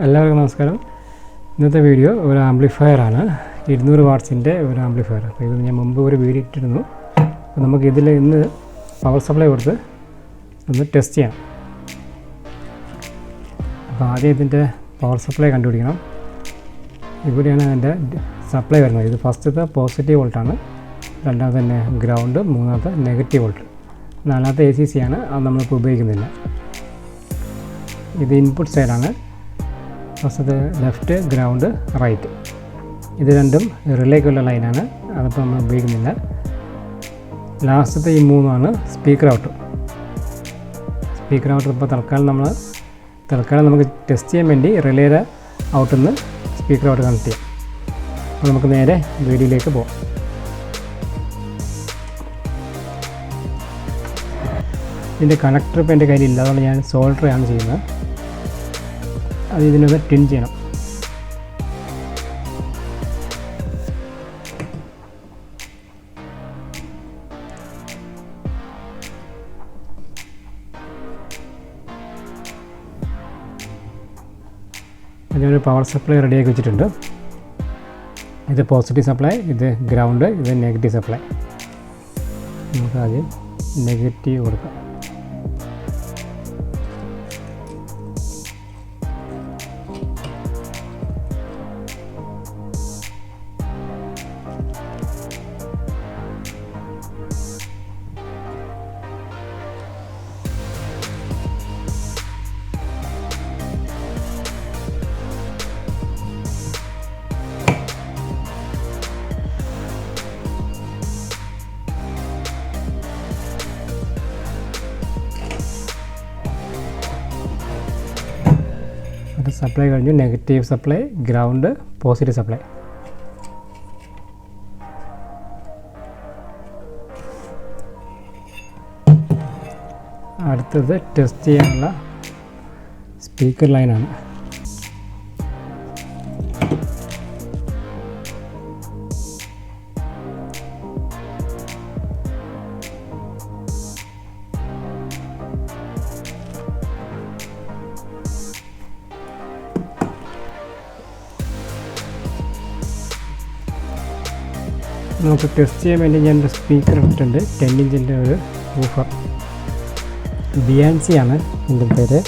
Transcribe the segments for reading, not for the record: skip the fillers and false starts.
എല്ലാവർക്കും നമസ്കാരം. ഇന്നത്തെ വീഡിയോ ഒരു ആംപ്ലിഫയറാണ്, 200 വാട്ട്സിൻ്റെ ഒരു ആംപ്ലിഫയർ. അപ്പോൾ ഇത് ഞാൻ മുമ്പ് ഒരു വീഡിയോ ഇട്ടിരുന്നു. അപ്പോൾ നമുക്ക് ഇതിൽ ഇന്ന് പവർ സപ്ലൈ കൊടുത്ത് ഒന്ന് ടെസ്റ്റ് ചെയ്യാം. അപ്പോൾ ആദ്യം ഇതിൻ്റെ പവർ സപ്ലൈ കണ്ടുപിടിക്കണം. ഇവിടെയാണ് അതിൻ്റെ സപ്ലൈ വരുന്നത്. ഇത് ഫസ്റ്റത്തെ പോസിറ്റീവ് വോൾട്ടാണ്, രണ്ടാമത്തെ ഗ്രൗണ്ട്, മൂന്നാമത്തെ നെഗറ്റീവ് വോൾട്ട്, നാലാമത്തെ ACC ആണ്. അത് നമ്മളിപ്പോൾ ഉപയോഗിക്കുന്നില്ല. ഇത് ഇൻപുട്ട് സൈഡാണ്. ഫസ്റ്റത്തെ ലെഫ്റ്റ്, ഗ്രൗണ്ട്, റൈറ്റ്. ഇത് രണ്ടും റിലേക്കുള്ള ലൈനാണ്, അതിപ്പോൾ നമ്മൾ ഉപയോഗിക്കുന്നില്ല. ലാസ്റ്റത്തെ ഈ മൂന്നാണ് സ്പീക്കർ ഔട്ട്. സ്പീക്കർ ഔട്ട് ഇപ്പോൾ തൽക്കാലം നമുക്ക് ടെസ്റ്റ് ചെയ്യാൻ വേണ്ടി റിലേയുടെ ഔട്ടിൽ നിന്ന് സ്പീക്കർ ഔട്ട് കണക്ട് ചെയ്യാം. അപ്പോൾ നമുക്ക് നേരെ വീഡിയോയിലേക്ക് പോകാം. ഇതിൻ്റെ കണക്ടർ ഇപ്പോൾ എൻ്റെ കയ്യിലില്ല, അതുകൊണ്ട് ഞാൻ സോൾഡറാണ് ചെയ്യുന്നത്. അത് ഇതിനൊന്ന് ടിൻ ചെയ്യണം. ഞാനൊരു പവർ സപ്ലൈ റെഡിയാക്കി വെച്ചിട്ടുണ്ട്. ഇത് പോസിറ്റീവ് സപ്ലൈ, ഇത് ഗ്രൗണ്ട്, ഇത് നെഗറ്റീവ് സപ്ലൈ. നമുക്ക് ആദ്യം നെഗറ്റീവ് കൊടുക്കാം. സപ്ലൈ കഴിഞ്ഞു. Negative supply, ground, positive supply. അടുത്തത് ടെസ്റ്റ് ചെയ്യാനുള്ള സ്പീക്കർ ലൈനാണ്. നമുക്ക് ടെസ്റ്റ് ചെയ്യാൻ വേണ്ടി ഞാൻ ഒരു സ്പീക്കർ എടുത്തിട്ടുണ്ട്. 10 ഇഞ്ചിൻ്റെ ഒരു വൂഫർ. ബിയാൻസി ആണ് എൻ്റെ പേര്.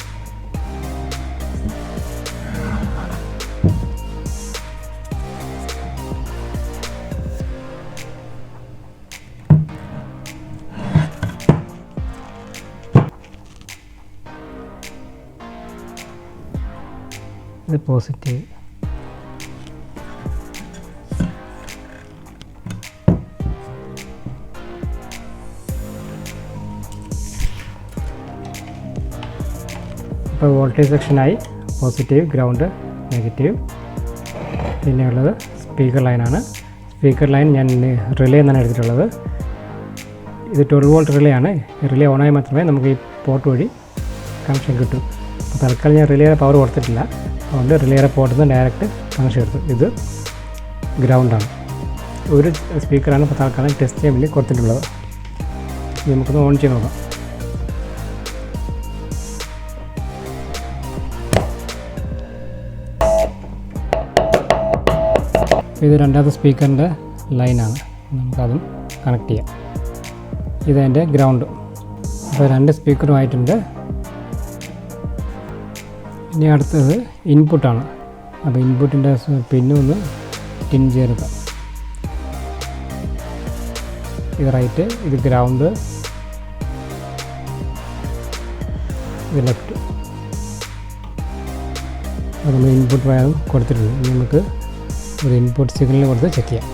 ഇത് പോസിറ്റീവ്. ഇപ്പോൾ വോൾട്ടേജ് സെക്ഷനായി. Positive, ground, negative. പിന്നെയുള്ളത് സ്പീക്കർ ലൈനാണ്. സ്പീക്കർ ലൈൻ ഞാൻ റിലേ എന്നാണ് എടുത്തിട്ടുള്ളത്. ഇത് 12 വോൾട്ട് റിലേ ആണ്. റിലേ ഓണായി മാത്രമേ നമുക്ക് ഈ പോർട്ട് വഴി കണക്ഷൻ കിട്ടൂ. അപ്പോൾ തൽക്കാലം ഞാൻ റിലേയുടെ പവർ കൊടുത്തിട്ടില്ല, അതുകൊണ്ട് റിലേയുടെ പോർട്ടിൽ നിന്ന് ഡയറക്റ്റ് കണക്ഷൻ എടുത്തു. ഇത് ഗ്രൗണ്ടാണ്. ഒരു സ്പീക്കറാണ് ഇപ്പോൾ തൽക്കാലം ടെസ്റ്റ് ചെയ്യാൻ വേണ്ടി കൊടുത്തിട്ടുള്ളത്. നമുക്കൊന്ന് ഓൺ ചെയ്ത് നോക്കാം. ഇത് രണ്ടാമത്തെ സ്പീക്കറിൻ്റെ ലൈനാണ്, നമുക്കതും കണക്ട് ചെയ്യാം. ഇതെൻ്റെ ഗ്രൗണ്ട്. അപ്പോൾ 2 സ്പീക്കറുമായിട്ടുണ്ട്. ഇനി അടുത്തത് ഇൻപുട്ടാണ്. അപ്പോൾ ഇൻപുട്ടിൻ്റെ പിന്നൊന്ന് ടിൻ ചേർക്കാം. ഇത് റൈറ്റ്, ഇത് ഗ്രൗണ്ട്, ഇത് ലെഫ്റ്റ്. അപ്പോൾ നമ്മൾ ഇൻപുട്ട് വയറും കൊടുത്തിട്ടുണ്ട്. ഇനി നമുക്ക് ഒരു ഇൻപുട്ട് സിഗ്നൽ കൊടുത്ത് ചെക്ക് ചെയ്യാം.